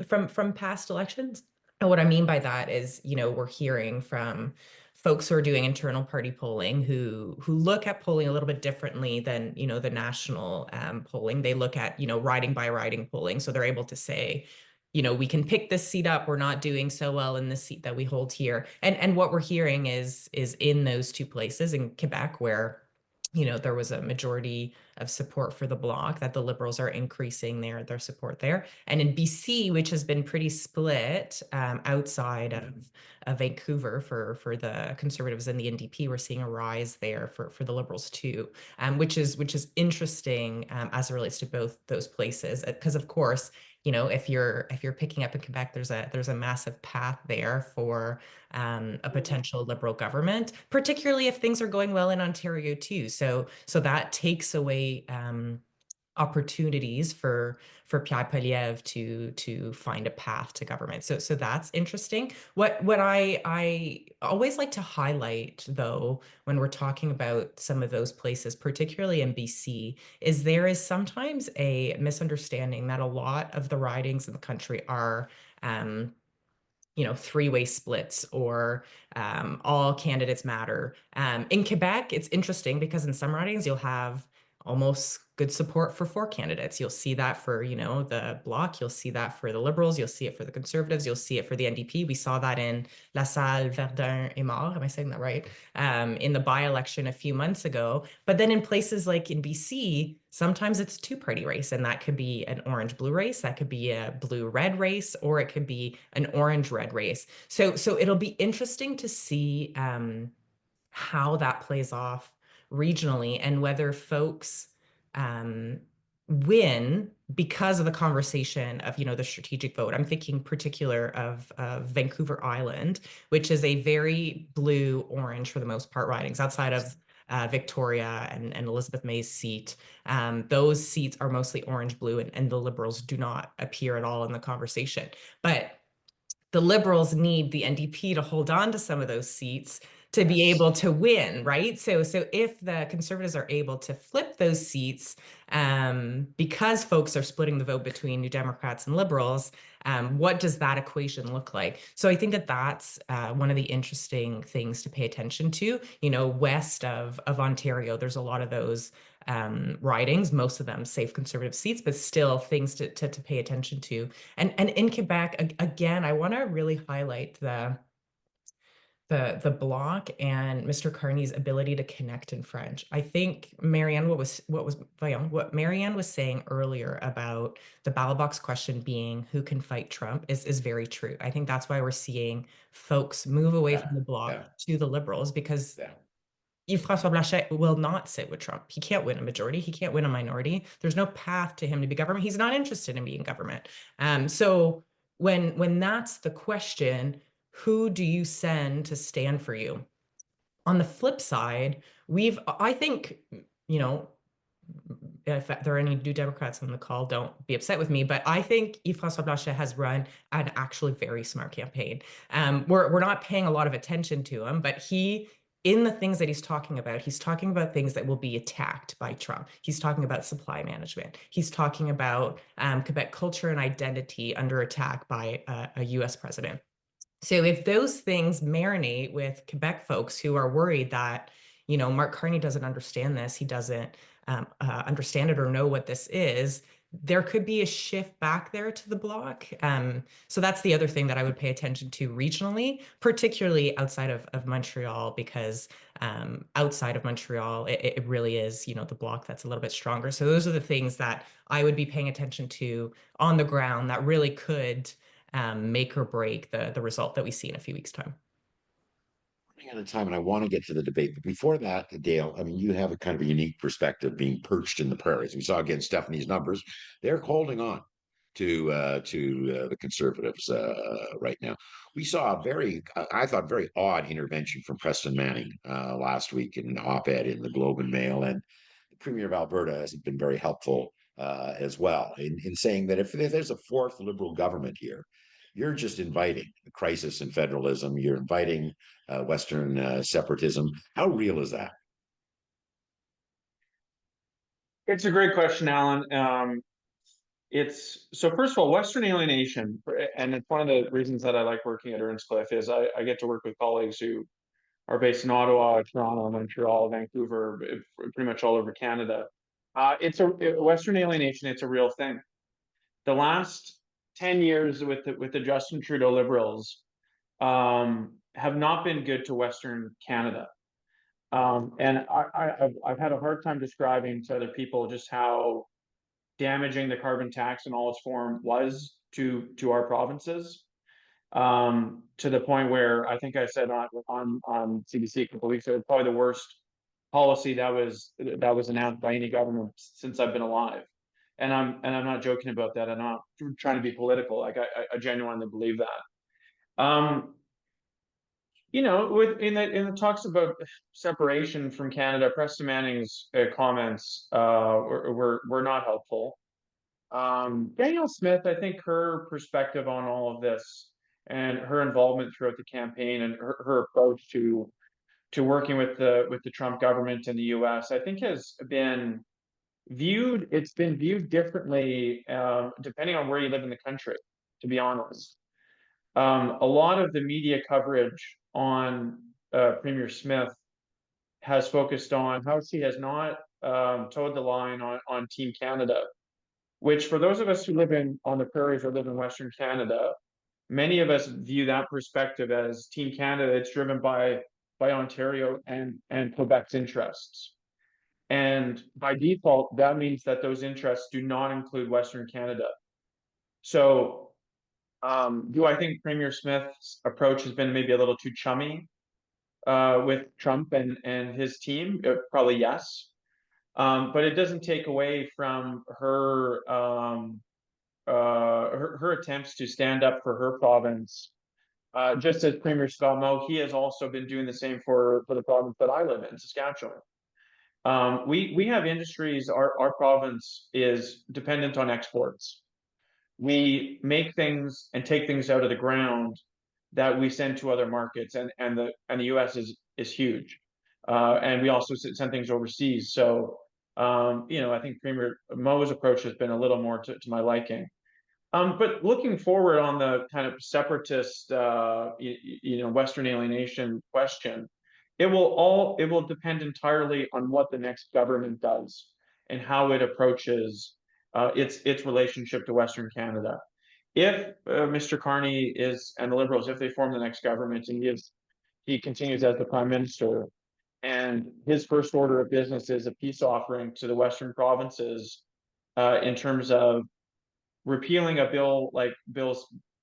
from past elections. And what I mean by that is, you know, we're hearing from folks who are doing internal party polling who look at polling a little bit differently than, you know, the national polling. They look at, you know, riding by riding polling. So they're able to say, you know, we can pick this seat up. We're not doing so well in this seat that we hold here. And what we're hearing is in those two places in Quebec where, you know, there was a majority of support for the Bloc, that the Liberals are increasing their support there. And in BC, which has been pretty split outside of Vancouver for the Conservatives and the NDP, we're seeing a rise there for the Liberals too, which is interesting as it relates to both those places. Because of course, you know, if you're picking up in Quebec, there's a massive path there for a potential Liberal government, particularly if things are going well in Ontario too. So that takes away opportunities for Pierre Poilievre to find a path to government. So that's interesting. What I always like to highlight though, when we're talking about some of those places, particularly in BC, is there is sometimes a misunderstanding that a lot of the ridings in the country are you know, three-way splits or all candidates matter. In Quebec, it's interesting because in some ridings you'll have almost good support for four candidates. You'll see that for, you know, the Bloc, you'll see that for the Liberals, you'll see it for the Conservatives, you'll see it for the NDP. We saw that in La Salle, Verdun, et Mort, am I saying that right? In the by-election a few months ago. But then in places like in BC, sometimes it's a two-party race, and that could be an orange-blue race, that could be a blue-red race, or it could be an orange-red race. So it'll be interesting to see how that plays off regionally and whether folks win because of the conversation of, you know, the strategic vote. I'm thinking particular of Vancouver Island, which is a very blue orange for the most part ridings outside of Victoria and Elizabeth May's seat. Those seats are mostly orange blue, and the Liberals do not appear at all in the conversation. But the Liberals need the NDP to hold on to some of those seats to be able to win, right? So if the Conservatives are able to flip those seats, because folks are splitting the vote between New Democrats and Liberals, what does that equation look like? So I think that that's one of the interesting things to pay attention to. You know, west of Ontario, there's a lot of those ridings, most of them safe Conservative seats, but still things to pay attention to. And in Quebec, again, I want to really highlight the Bloc and Mr. Carney's ability to connect in French. I think Marianne, what Marianne was saying earlier about the ballot box question being who can fight Trump is very true. I think that's why we're seeing folks move away from the Bloc to the Liberals, because Yves-François Blanchet will not sit with Trump. He can't win a majority. He can't win a minority. There's no path to him to be government. He's not interested in being government. So when that's the question, who do you send to stand for you? On the flip side, I think, you know, if there are any New Democrats on the call, don't be upset with me, but I think Yves-François Blanchet has run an actually very smart campaign. We're not paying a lot of attention to him, but in the things that he's talking about things that will be attacked by Trump. He's talking about supply management. He's talking about Quebec culture and identity under attack by a US president. So if those things marinate with Quebec folks who are worried that, you know, Mark Carney doesn't understand this, he doesn't understand it or know what this is, there could be a shift back there to the Bloc. So that's the other thing that I would pay attention to regionally, particularly outside of Montreal, because outside of Montreal, it really is, you know, the Bloc that's a little bit stronger. So those are the things that I would be paying attention to on the ground that really could make or break the result that we see in a few weeks' time. Running out of time, and I want to get to the debate, but before that, Dale, I mean, you have a kind of a unique perspective being perched in the prairies. We saw again Stephanie's numbers; they're holding on to the Conservatives right now. We saw a I thought, very odd intervention from Preston Manning last week in an op-ed in the Globe and Mail, and the Premier of Alberta has been very helpful as well in saying that if there's a fourth Liberal government here, you're just inviting a crisis in federalism. You're inviting Western separatism. How real is that? It's a great question, Alan. It's so first of all, Western alienation, and it's one of the reasons that I like working at Earnscliffe is I get to work with colleagues who are based in Ottawa, Toronto, Montreal, Vancouver, pretty much all over Canada. Western alienation. It's a real thing. The last 10 years with the Justin Trudeau Liberals have not been good to Western Canada. And I've had a hard time describing to other people just how damaging the carbon tax in all its form was to our provinces. To the point where I think I said on CBC a couple of weeks ago, probably the worst policy that was announced by any government since I've been alive. And I'm not joking about that. I'm not trying to be political. Like I genuinely believe that. You know, in the talks about separation from Canada, Preston Manning's comments were not helpful. Danielle Smith, I think her perspective on all of this and her involvement throughout the campaign and her approach to working with the Trump government in the US, I think has been viewed. It's been viewed differently depending on where you live in the country, to be honest. A lot of the media coverage on Premier Smith has focused on how she has not towed the line on Team Canada, which for those of us who live on the prairies or live in Western Canada, many of us view that perspective as Team Canada. It's driven by Ontario and Quebec's interests. And by default, that means that those interests do not include Western Canada. So do I think Premier Smith's approach has been maybe a little too chummy with Trump and his team? Probably yes. But it doesn't take away from her her attempts to stand up for her province. Just as Premier Scott Moe, he has also been doing the same for the province that I live in, Saskatchewan. We have industries. Our province is dependent on exports. We make things and take things out of the ground that we send to other markets, and the US is huge. And we also send things overseas. So I think Premier Mo's approach has been a little more to my liking. But looking forward on the kind of separatist, Western alienation question, it will depend entirely on what the next government does and how it approaches its relationship to Western Canada. If Mr. Carney and the Liberals, if they form the next government and he continues as the Prime Minister, and his first order of business is a peace offering to the Western provinces in terms of repealing a bill like Bill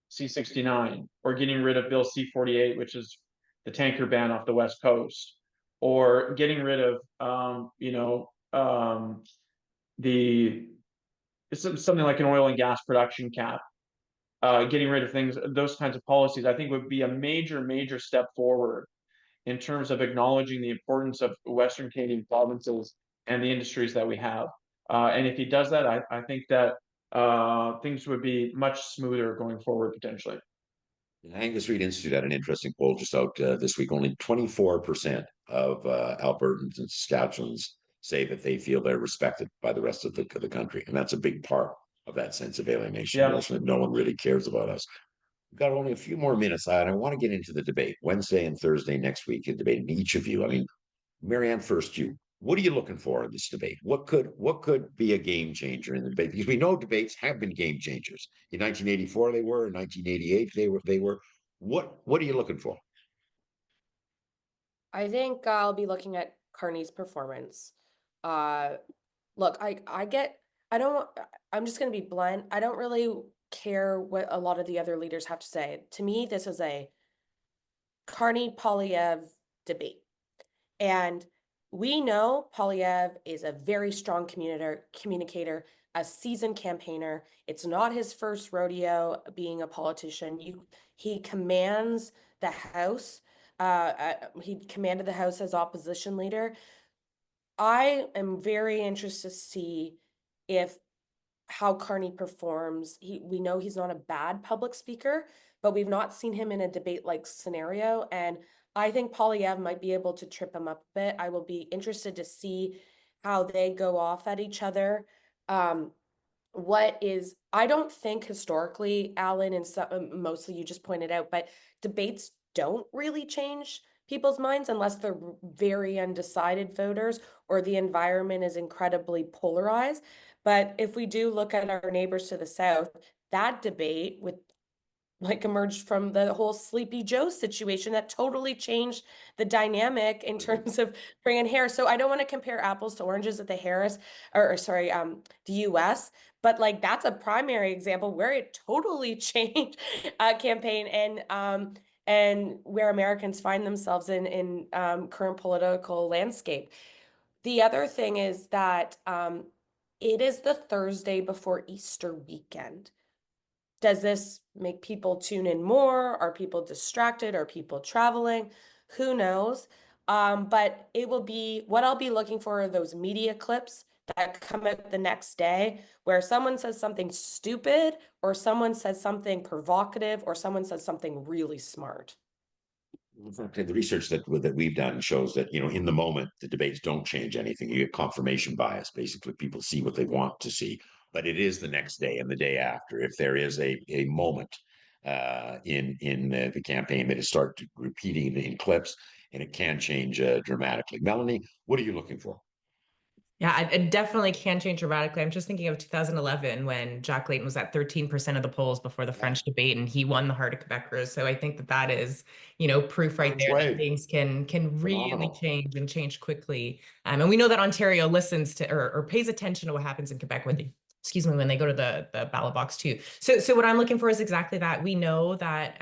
C-69, or getting rid of Bill C-48, which is the tanker ban off the West Coast, or getting rid of something like an oil and gas production cap, getting rid of those kinds of policies, I think would be a major step forward in terms of acknowledging the importance of Western Canadian provinces and the industries that we have. And if he does that, I think that things would be much smoother going forward, potentially. The Angus Reid Institute had an interesting poll just out this week. Only 24% of Albertans and Saskatchewans say that they feel they're respected by the rest of the country. And that's a big part of that sense of alienation. Yeah. No one really cares about us. We've got only a few more minutes, and I want to get into the debate Wednesday and Thursday next week. A debate, and each of you. I mean, Marianne, first you. What are you looking for in this debate? What could be a game changer in the debate? Because we know debates have been game changers. In 1984, they were. In 1988, they were. What are you looking for? I think I'll be looking at Carney's performance. Look, I'm just going to be blunt. I don't really care what a lot of the other leaders have to say. To me, this is a Carney-Poilievre debate. And we know Poilievre is a very strong communicator, a seasoned campaigner. It's not his first rodeo being a politician. He commands the House. He commanded the House as opposition leader. I am very interested to see how Carney performs. We know he's not a bad public speaker, but we've not seen him in a debate-like scenario. And I think Poilievre might be able to trip him up a bit. I will be interested to see how they go off at each other. I don't think historically, Alan, and mostly you just pointed out, but debates don't really change people's minds unless they're very undecided voters or the environment is incredibly polarized. But if we do look at our neighbors to the south, that debate emerged from the whole Sleepy Joe situation that totally changed the dynamic in terms of bringing Harris. So I don't want to compare apples to oranges at the the US, but that's a primary example where it totally changed a campaign and where Americans find themselves in current political landscape. The other thing is that it is the Thursday before Easter weekend. Does this make people tune in more? Are people distracted? Are people traveling? Who knows? But it will be, what I'll be looking for are those media clips that come out the next day where someone says something stupid or someone says something provocative or someone says something really smart. The research that we've done shows that, in the moment, the debates don't change anything. You get confirmation bias. Basically, people see what they want to see. But it is the next day and the day after, if there is a moment in the campaign that it starts repeating in clips, and it can change dramatically. Melanie, what are you looking for? Yeah, it definitely can change dramatically. I'm just thinking of 2011 when Jack Layton was at 13% of the polls before the French debate, and he won the heart of Quebecers. So I think that is, proof right there that things can really change and change quickly. And we know that Ontario listens to or pays attention to what happens in Quebec when they go to the ballot box too. So what I'm looking for is exactly that. We know that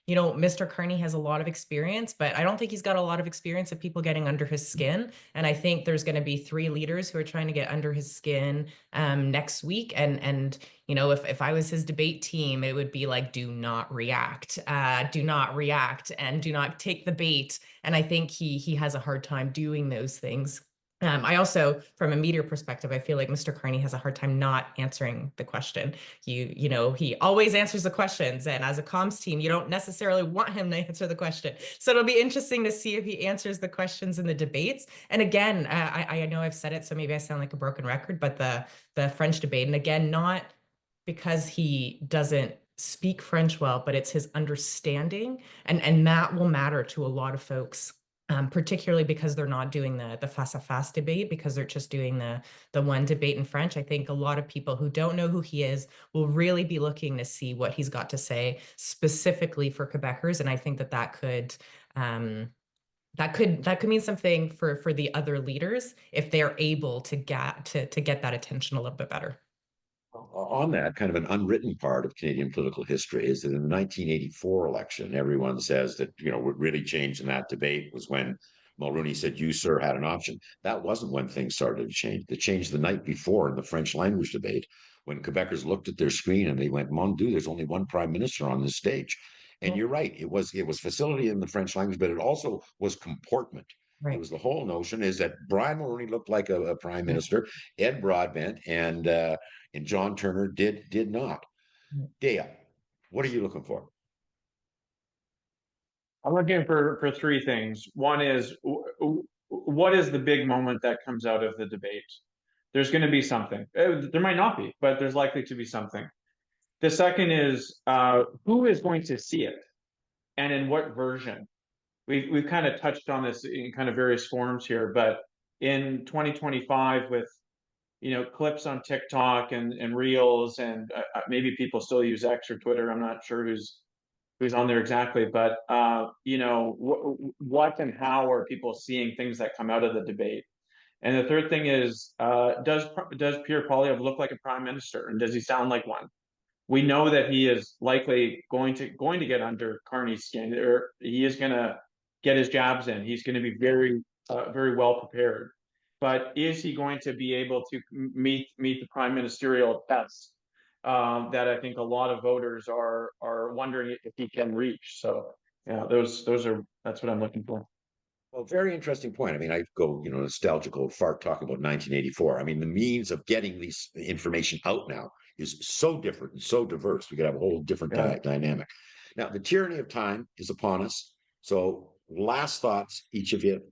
Mr. Carney has a lot of experience, but I don't think he's got a lot of experience of people getting under his skin. And I think there's going to be 3 leaders who are trying to get under his skin next week. And if I was his debate team, it would be like, do not react, and do not take the bait. And I think he has a hard time doing those things. I also, from a media perspective, I feel like Mr. Carney has a hard time not answering the question. You know, he always answers the questions, and as a comms team, you don't necessarily want him to answer the question. So it'll be interesting to see if he answers the questions in the debates. And again, I know I've said it, so maybe I sound like a broken record, but the French debate, and again, not because he doesn't speak French well, but it's his understanding, and that will matter to a lot of folks. Particularly because they're not doing the face-à-face debate, because they're just doing the one debate in French. I think a lot of people who don't know who he is will really be looking to see what he's got to say specifically for Quebecers, and I think that could mean something for the other leaders if they're able to get that attention a little bit better. On that, kind of an unwritten part of Canadian political history is that in the 1984 election, everyone says that, what really changed in that debate was when Mulroney said, "You, sir," had an option. That wasn't when things started to change. It changed the night before in the French language debate, when Quebecers looked at their screen and they went, "Mon Dieu, there's only one prime minister on this stage." And you're right, it was facility in the French language, but it also was comportment. Right. It was the whole notion is that Brian Mulroney looked like a prime minister, Ed Broadbent and John Turner did not. Dea, what are you looking for? I'm looking for three things. One is, what is the big moment that comes out of the debate? There's going to be something. There might not be, but there's likely to be something. The second is, who is going to see it, and in what version? We've kind of touched on this in kind of various forms here, but in 2025 with clips on TikTok and Reels, and maybe people still use X or Twitter. I'm not sure who's on there exactly, but what and how are people seeing things that come out of the debate? And the third thing is, does Pierre Poilievre look like a prime minister, and does he sound like one? We know that he is likely going to get under Carney's skin, or he is going to get his jabs in. He's going to be very very well prepared. But is he going to be able to meet the prime ministerial test that I think a lot of voters are wondering if he can reach? So yeah, that's what I'm looking for. Well, very interesting point. I mean, I go, nostalgical fart talking about 1984. I mean, the means of getting this information out now is so different and so diverse. We could have a whole different dynamic. Now, the tyranny of time is upon us. So, last thoughts, each of you.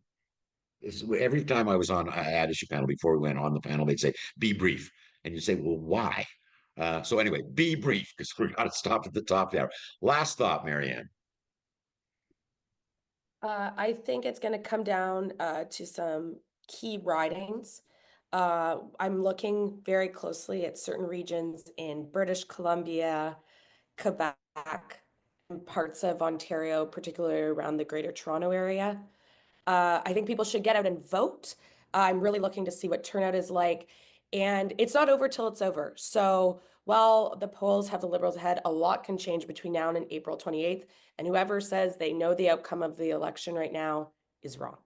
Every time I was on an issue panel before we went on the panel, they'd say, "Be brief," and you say, "Well, why?" So anyway, be brief, because we've got to stop at the top there. Last thought, Marianne. I think it's going to come down to some key ridings. I'm looking very closely at certain regions in British Columbia, Quebec, and parts of Ontario, particularly around the Greater Toronto area. I think people should get out and vote. I'm really looking to see what turnout is like. And it's not over till it's over. So while the polls have the Liberals ahead, a lot can change between now and April 28th. And whoever says they know the outcome of the election right now is wrong.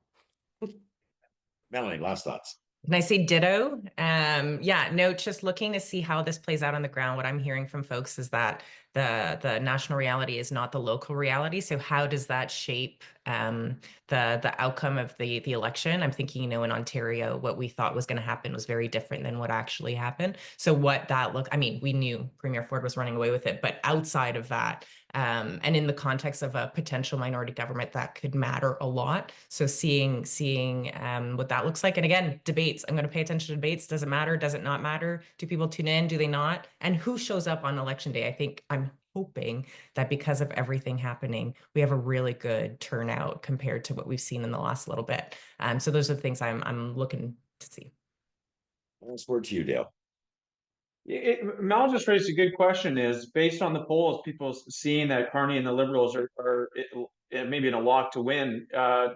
Melanie, last thoughts. Can I say ditto? Yeah, no, just looking to see how this plays out on the ground. What I'm hearing from folks is that the national reality is not the local reality. So how does that shape the outcome of the election? I'm thinking, in Ontario, what we thought was going to happen was very different than what actually happened. So what that I mean, we knew Premier Ford was running away with it, but outside of that, and in the context of a potential minority government, that could matter a lot. So seeing what that looks like. And again, debates, I'm going to pay attention to debates. Does it matter? Does it not matter? Do people tune in? Do they not? And who shows up on election day? I'm hoping that because of everything happening, we have a really good turnout compared to what we've seen in the last little bit. So those are the things I'm looking to see. Last word to you, Dale. Mel just raised a good question. Is based on the polls, people seeing that Carney and the Liberals are maybe in a lock to win.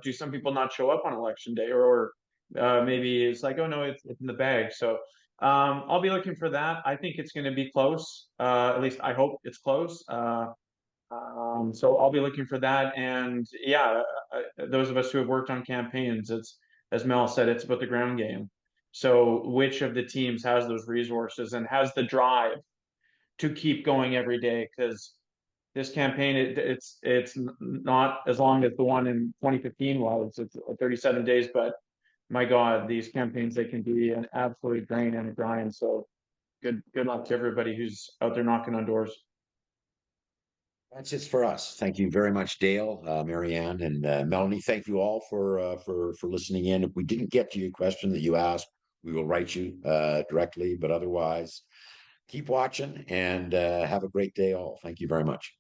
Do some people not show up on election day, or maybe it's like, oh no, it's in the bag. So I'll be looking for that. I think it's going to be close. At least I hope it's close. So I'll be looking for that. And yeah, those of us who have worked on campaigns, it's, as Mel said, it's about the ground game. So which of the teams has those resources and has the drive to keep going every day? Because this campaign, it's not as long as the one in 2015 was. It's 37 days, but my God, these campaigns, they can be an absolute drain and a grind. So good luck to everybody who's out there knocking on doors. That's it for us. Thank you very much, Dale, Marianne, and Melanie. Thank you all for listening in. If we didn't get to your question that you asked, we will write you directly. But otherwise, keep watching and have a great day all. Thank you very much.